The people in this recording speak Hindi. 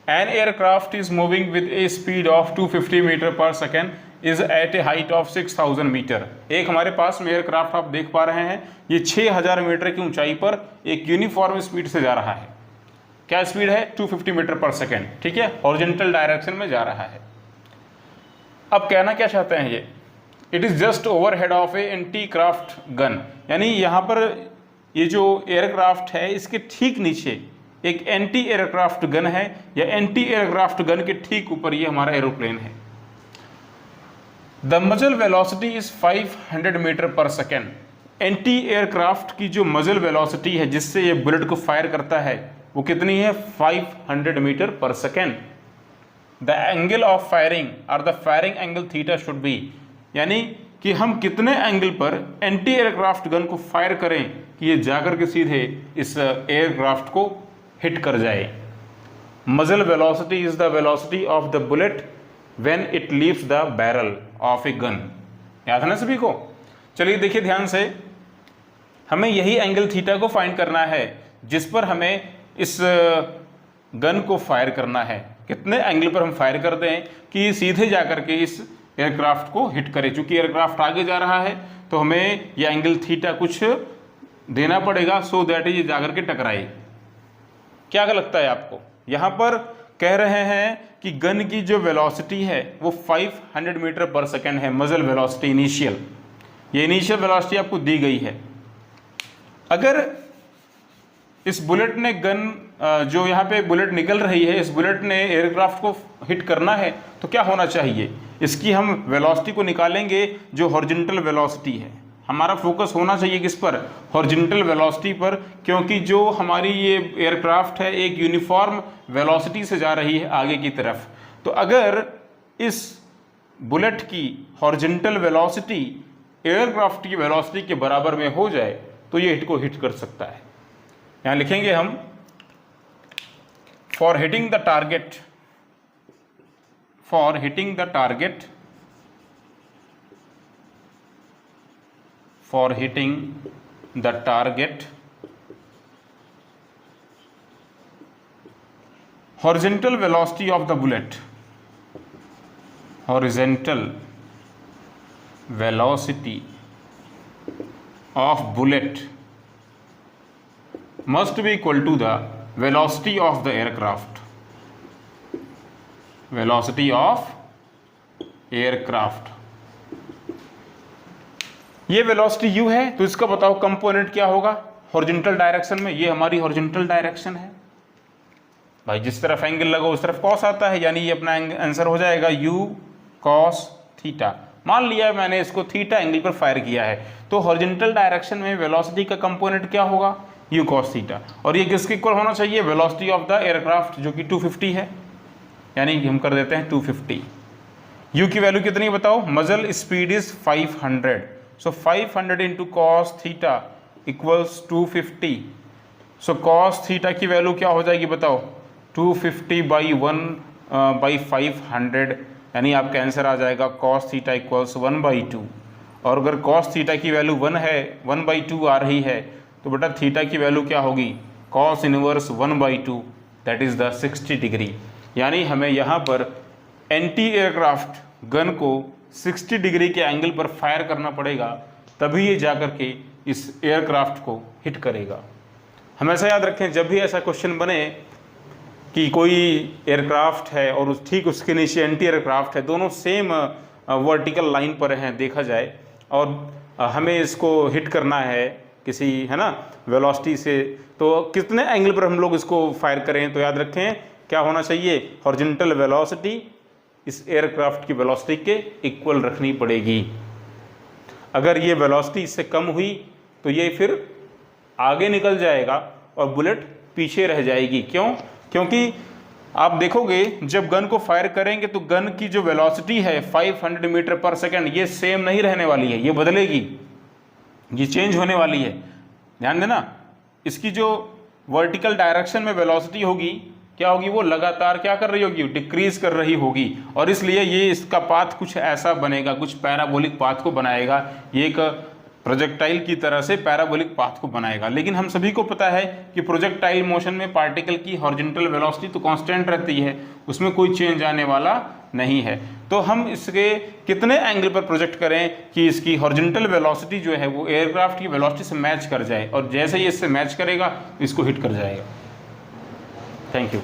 N aircraft is moving with a speed of 250 metre per second is at a height of 6000 metre. एक हमारे पास में एयरक्राफ्ट आप देख पा रहे हैं, ये 6000 मीटर की ऊंचाई पर एक यूनिफॉर्म स्पीड से जा रहा है। क्या स्पीड है? 250 मीटर पर सेकेंड, ठीक है, हॉरिजॉन्टल डायरेक्शन में जा रहा है। अब कहना क्या चाहते हैं ये, it is just overhead of A anti craft gun, यानी यहाँ पर ये जो एयरक्राफ्ट है इसके ठीक नीचे एक एंटी एयरक्राफ्ट गन है, या एंटी एयरक्राफ्ट गन के ठीक ऊपर ये हमारा एरोप्लेन है। द मजल velocity is 500 metre per second. Anti aircraft की जो मजल वेलोसिटी है जिससे ये बुलेट को फायर करता है वो कितनी है? 500 metre per second. The angle of firing और the firing angle theta should be, यानी कि हम कितने एंगल पर एंटी एयरक्राफ्ट गन को फायर करें कि ये जाकर के सीधे इस एयरक्राफ्ट को हिट कर जाए। मजल velocity is the velocity of the bullet when it leaves the barrel of a gun. याद है ना सभी को? चलिए देखिए ध्यान से, हमें यही एंगल थीटा को फाइंड करना है जिस पर हमें इस गन को फायर करना है। कितने एंगल पर हम फायर करते हैं कि सीधे जाकर के इस एयरक्राफ्ट को हिट करे। चूंकि एयरक्राफ्ट आगे जा रहा है तो हमें यह एंगल थीटा कुछ देना पड़ेगा सो दैट ये जाकर के टकराए। क्या लगता है आपको? यहां पर कह रहे हैं कि गन की जो वेलोसिटी है वो 500 मीटर पर सेकेंड है, मजल वेलोसिटी इनिशियल। ये इनिशियल वेलोसिटी आपको दी गई है। अगर इस बुलेट ने गन जो यहाँ पे बुलेट निकल रही है, इस बुलेट ने एयरक्राफ्ट को हिट करना है तो क्या होना चाहिए? इसकी हम वेलोसिटी को निकालेंगे जो हॉरिजॉन्टल वेलोसिटी है। हमारा फोकस होना चाहिए किस पर? हॉरिजॉन्टल वेलोसिटी पर, क्योंकि जो हमारी ये एयरक्राफ्ट है एक यूनिफॉर्म वेलोसिटी से जा रही है आगे की तरफ। तो अगर इस बुलेट की हॉरिजॉन्टल वेलोसिटी एयरक्राफ्ट की वेलोसिटी के बराबर में हो जाए तो ये हिट को हिट कर सकता है। यहां लिखेंगे हम, for hitting the target, for hitting the target, for hitting the target horizontal velocity of the bullet, horizontal velocity of bullet must be equal to the velocity of the aircraft, velocity of aircraft। ये वेलोसिटी u है तो इसका बताओ कंपोनेंट क्या होगा हॉरिजॉन्टल डायरेक्शन में? ये हमारी हॉरिजॉन्टल डायरेक्शन है भाई, जिस तरफ एंगल लगा उस तरफ कॉस आता है, यानी ये अपना आंसर हो जाएगा u cos थीटा। मान लिया मैंने इसको थीटा एंगल पर फायर किया है तो हॉरिजॉन्टल डायरेक्शन में वेलोसिटी का कंपोनेंट क्या होगा? u cos theta. और ये किसके इक्वल होना चाहिए? वेलोसिटी ऑफ द एयरक्राफ्ट जो कि 250 है, यानी हम कर देते हैं 250। u की वैल्यू कितनी बताओ? मजल speed is 500, so 500 into cos theta equals 250। So cos theta की वैल्यू क्या हो जाएगी बताओ? 250 बाई 500, यानी आपका आंसर आ जाएगा कॉस थीटा इक्वल्स 1/2। और अगर कॉस थीटा की वैल्यू 1 है, 1/2 आ रही है तो बेटा थीटा की वैल्यू क्या होगी? Cos inverse 1/2, that is the 60 degree. यानी हमें यहाँ पर एंटी एयरक्राफ्ट गन को 60 डिग्री के एंगल पर फायर करना पड़ेगा, तभी ये जाकर के इस एयरक्राफ्ट को हिट करेगा। हमेशा याद रखें जब भी ऐसा क्वेश्चन बने कि कोई एयरक्राफ्ट है और ठीक उसके नीचे एंटी एयरक्राफ्ट है, दोनों सेम वर्टिकल लाइन पर हैं देखा जाए, और हमें इसको हिट करना है किसी, है ना, वेलोसिटी से, तो कितने एंगल पर हम लोग इसको फायर करें? तो याद रखें क्या होना चाहिए? हॉरिजॉन्टल वेलोसिटी इस एयरक्राफ्ट की वेलोसिटी के इक्वल रखनी पड़ेगी। अगर ये वेलोसिटी इससे कम हुई तो ये फिर आगे निकल जाएगा और बुलेट पीछे रह जाएगी। क्यों? क्योंकि आप देखोगे जब गन को फायर करेंगे तो गन की जो वेलोसिटी है 500 मीटर पर सेकेंड, ये सेम नहीं रहने वाली है, ये बदलेगी, ये चेंज होने वाली है। ध्यान देना, इसकी जो वर्टिकल डायरेक्शन में वेलोसिटी होगी क्या होगी? वो लगातार क्या कर रही होगी? डिक्रीज कर रही होगी, और इसलिए ये इसका पाथ कुछ ऐसा बनेगा, कुछ पैराबोलिक पाथ को बनाएगा। ये एक प्रोजेक्टाइल की तरह से पैराबोलिक पाथ को बनाएगा। लेकिन हम सभी को पता है कि प्रोजेक्टाइल मोशन में पार्टिकल की हॉरिजॉन्टल वेलोसिटी तो कांस्टेंट रहती है, उसमें कोई चेंज आने वाला नहीं है। तो हम इसके कितने एंगल पर प्रोजेक्ट करें कि इसकी हॉरिजॉन्टल वेलोसिटी जो है वो एयरक्राफ्ट की वेलोसिटी से मैच कर जाए, और जैसे ही इससे मैच करेगा इसको हिट कर जाएगा। Thank you.